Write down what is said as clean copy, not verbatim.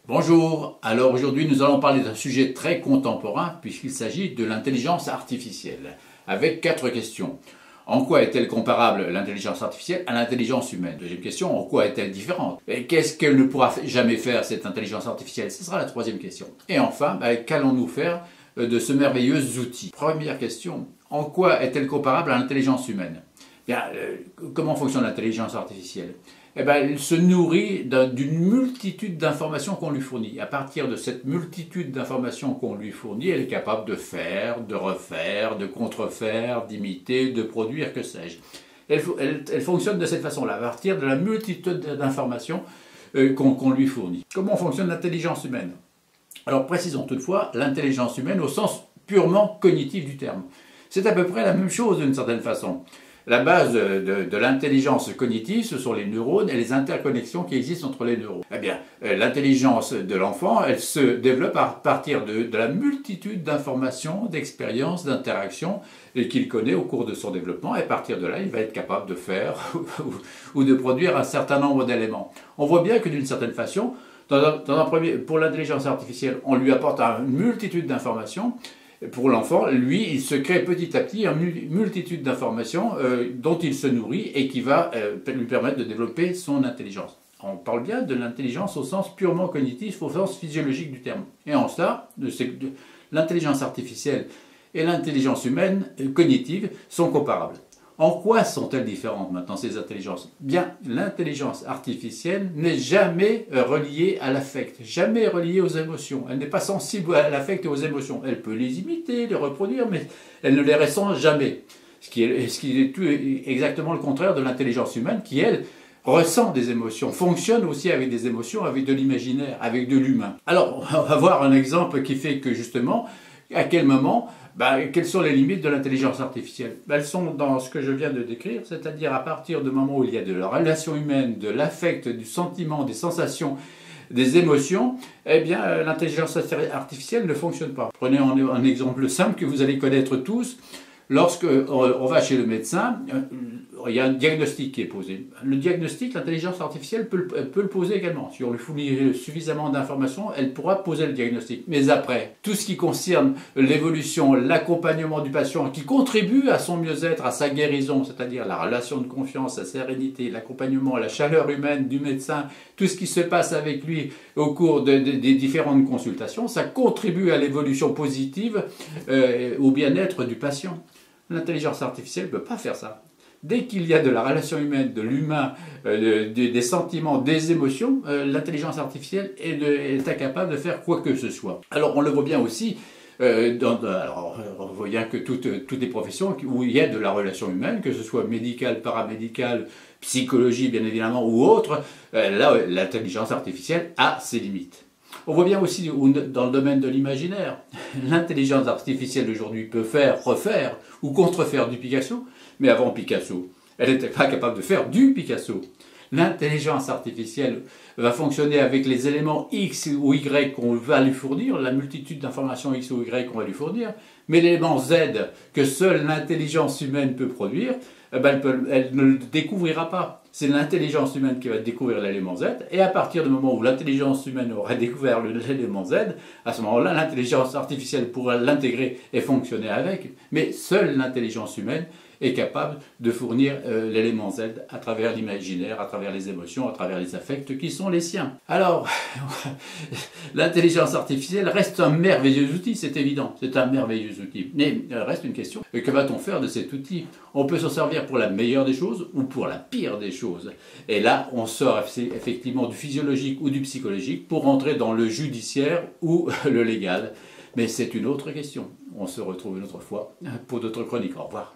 Bonjour, alors aujourd'hui nous allons parler d'un sujet très contemporain puisqu'il s'agit de l'intelligence artificielle, avec 4 questions. En quoi est-elle comparable, l'intelligence artificielle, à l'intelligence humaine? Deuxième question, en quoi est-elle différente? Et qu'est-ce qu'elle ne pourra jamais faire, cette intelligence artificielle? Ce sera la troisième question. Et enfin, qu'allons-nous faire de ce merveilleux outil? Première question, en quoi est-elle comparable à l'intelligence humaine? Comment fonctionne l'intelligence artificielle? Elle se nourrit d'une multitude d'informations qu'on lui fournit. À partir de cette multitude d'informations qu'on lui fournit, elle est capable de faire, de refaire, de contrefaire, d'imiter, de produire, que sais-je. Elle fonctionne de cette façon-là, à partir de la multitude d'informations qu'on lui fournit. Comment fonctionne l'intelligence humaine? Alors précisons toutefois l'intelligence humaine au sens purement cognitif du terme. C'est à peu près la même chose d'une certaine façon. La base de l'intelligence cognitive, ce sont les neurones et les interconnexions qui existent entre les neurones. L'intelligence de l'enfant, elle se développe à partir de la multitude d'informations, d'expériences, d'interactions qu'il connaît au cours de son développement. Et à partir de là, il va être capable de faire ou de produire un certain nombre d'éléments. On voit bien que d'une certaine façon, pour l'intelligence artificielle, on lui apporte une multitude d'informations. Pour l'enfant, lui, il se crée petit à petit une multitude d'informations dont il se nourrit et qui va lui permettre de développer son intelligence. On parle bien de l'intelligence au sens purement cognitif, au sens physiologique du terme. Et en cela, l'intelligence artificielle et l'intelligence humaine cognitive sont comparables. En quoi sont-elles différentes maintenant, ces intelligences? Bien, l'intelligence artificielle n'est jamais reliée à l'affect, jamais reliée aux émotions. Elle n'est pas sensible à l'affect et aux émotions. Elle peut les imiter, les reproduire, mais elle ne les ressent jamais. Ce qui est exactement le contraire de l'intelligence humaine qui, elle, ressent des émotions, fonctionne aussi avec des émotions, avec de l'imaginaire, avec de l'humain. Alors, on va voir un exemple qui fait que justement, à quel moment, quelles sont les limites de l'intelligence artificielle? Elles sont dans ce que je viens de décrire, c'est-à-dire à partir du moment où il y a de la relation humaine, de l'affect, du sentiment, des sensations, des émotions, l'intelligence artificielle ne fonctionne pas. Prenez un exemple simple que vous allez connaître tous. Lorsqu'on va chez le médecin, il y a un diagnostic qui est posé. Le diagnostic, l'intelligence artificielle peut le poser également. Si on lui fournit suffisamment d'informations, elle pourra poser le diagnostic. Mais après, tout ce qui concerne l'évolution, l'accompagnement du patient, qui contribue à son mieux-être, à sa guérison, c'est-à-dire la relation de confiance, la sérénité, l'accompagnement, la chaleur humaine du médecin, tout ce qui se passe avec lui au cours des différentes consultations, ça contribue à l'évolution positive, au bien-être du patient. L'intelligence artificielle ne peut pas faire ça. Dès qu'il y a de la relation humaine, de l'humain, des sentiments, des émotions, l'intelligence artificielle est incapable de faire quoi que ce soit. Alors on le voit bien aussi, on voit bien que toutes les professions où il y a de la relation humaine, que ce soit médicale, paramédicale, psychologie bien évidemment ou autre, là l'intelligence artificielle a ses limites. On voit bien aussi dans le domaine de l'imaginaire, l'intelligence artificielle aujourd'hui peut faire, refaire ou contrefaire du Picasso, mais avant Picasso, elle n'était pas capable de faire du Picasso. L'intelligence artificielle va fonctionner avec les éléments X ou Y qu'on va lui fournir, la multitude d'informations X ou Y qu'on va lui fournir, mais l'élément Z que seule l'intelligence humaine peut produire, elle ne le découvrira pas. C'est l'intelligence humaine qui va découvrir l'élément Z, et à partir du moment où l'intelligence humaine aura découvert l'élément Z, à ce moment-là, l'intelligence artificielle pourra l'intégrer et fonctionner avec, mais seule l'intelligence humaine est capable de fournir l'élément Z à travers l'imaginaire, à travers les émotions, à travers les affects qui sont les siens. Alors, l'intelligence artificielle reste un merveilleux outil, c'est évident, c'est un merveilleux outil. Mais il reste une question, que va-t-on faire de cet outil? On peut s'en servir pour la meilleure des choses ou pour la pire des choses. Et là, on sort effectivement du physiologique ou du psychologique pour entrer dans le judiciaire ou le légal. Mais c'est une autre question. On se retrouve une autre fois pour d'autres chroniques. Au revoir.